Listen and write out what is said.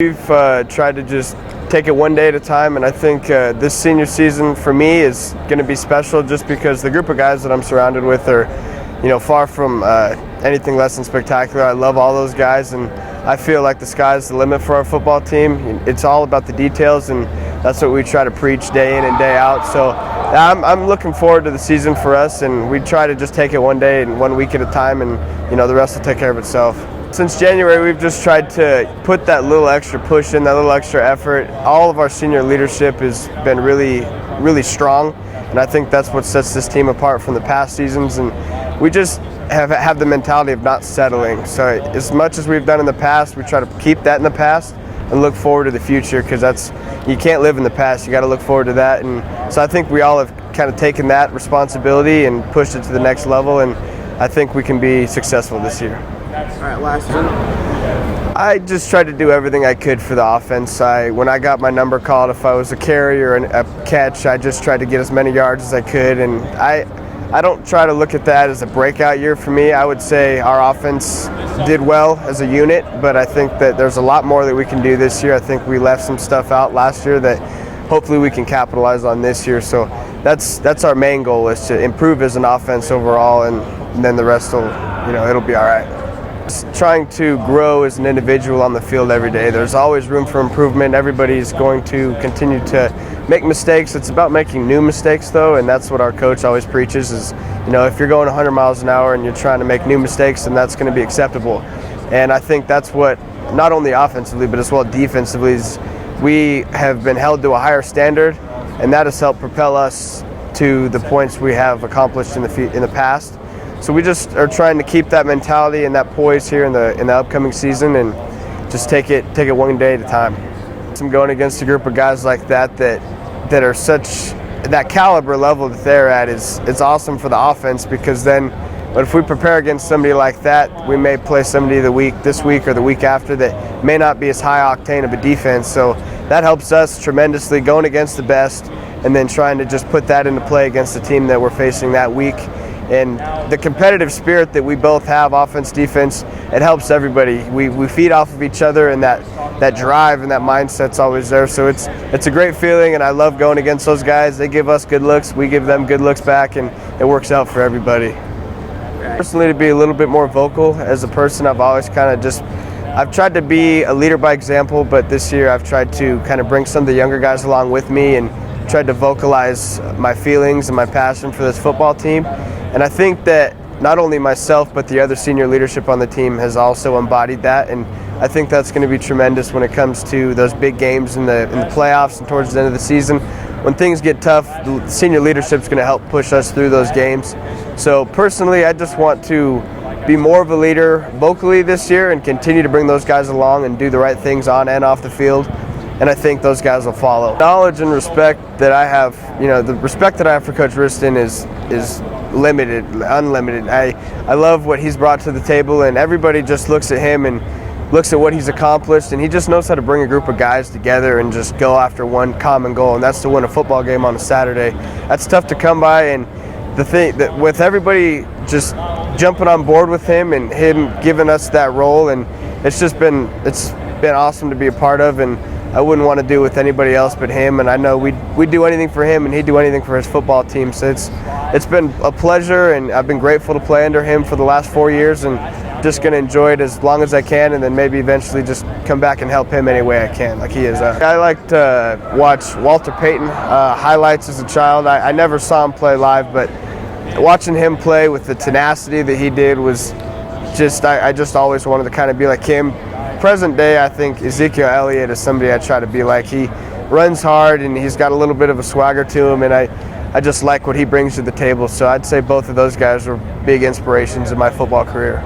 We've tried to just take it one day at a time, and I think this senior season for me is going to be special just because the group of guys that I'm surrounded with are, far from anything less than spectacular. I love all those guys, and I feel like the sky's the limit for our football team. It's all about the details, and that's what we try to preach day in and day out. So I'm looking forward to the season for us, and we try to just take it one day and 1 week at a time, and the rest will take care of itself. Since January, we've just tried to put that little extra push in, that little extra effort. All of our senior leadership has been really, really strong, and I think that's what sets this team apart from the past seasons. And we just have the mentality of not settling. So as much as we've done in the past, we try to keep that in the past and look forward to the future, because you can't live in the past. You got to look forward to that. And so I think we all have kind of taken that responsibility and pushed it to the next level, and I think we can be successful this year. All right, last one. I just tried to do everything I could for the offense. When I got my number called, if I was a carry or a catch, I just tried to get as many yards as I could. And I don't try to look at that as a breakout year for me. I would say our offense did well as a unit, but I think that there's a lot more that we can do this year. I think we left some stuff out last year that hopefully we can capitalize on this year. So that's our main goal, is to improve as an offense overall, and then the rest will, it'll be all right. Trying to grow as an individual on the field every day. There's always room for improvement. Everybody's going to continue to make mistakes. It's about making new mistakes, though, and that's what our coach always preaches is, if you're going 100 miles an hour and you're trying to make new mistakes, then that's going to be acceptable. And I think that's what, not only offensively, but as well defensively, is we have been held to a higher standard, and that has helped propel us to the points we have accomplished in the past. So we just are trying to keep that mentality and that poise here in the upcoming season, and just take it one day at a time. I'm going against a group of guys like that are such that caliber level that they're at it's awesome for the offense, because then, but if we prepare against somebody like that, we may play somebody this week or the week after that may not be as high octane of a defense. So that helps us tremendously, going against the best and then trying to just put that into play against the team that we're facing that week. And the competitive spirit that we both have, offense, defense, it helps everybody. We feed off of each other, and that drive and that mindset's always there. So it's a great feeling, and I love going against those guys. They give us good looks, we give them good looks back, and it works out for everybody. Personally, to be a little bit more vocal as a person, I've always I've tried to be a leader by example, but this year I've tried to kind of bring some of the younger guys along with me and tried to vocalize my feelings and my passion for this football team. And I think that not only myself, but the other senior leadership on the team has also embodied that. And I think that's going to be tremendous when it comes to those big games in the playoffs and towards the end of the season. When things get tough, the senior leadership is going to help push us through those games. So personally, I just want to be more of a leader vocally this year and continue to bring those guys along and do the right things on and off the field. And I think those guys will follow. Knowledge and respect that I have, the respect that I have for Coach Riston is unlimited. I love what he's brought to the table, and everybody just looks at him and looks at what he's accomplished, and he just knows how to bring a group of guys together and just go after one common goal, and that's to win a football game on a Saturday. That's tough to come by, and the thing that with everybody just jumping on board with him and him giving us that role, and it's been awesome to be a part of, and I wouldn't want to do it with anybody else but him, and I know we'd do anything for him, and he'd do anything for his football team. So it's been a pleasure, and I've been grateful to play under him for the last 4 years, and just going to enjoy it as long as I can, and then maybe eventually just come back and help him any way I can, like he is. I like to watch Walter Payton highlights as a child. I never saw him play live, but watching him play with the tenacity that he did was I just always wanted to kind of be like him. Present day, I think Ezekiel Elliott is somebody I try to be like. He runs hard, and he's got a little bit of a swagger to him, and I just like what he brings to the table. So I'd say both of those guys were big inspirations in my football career.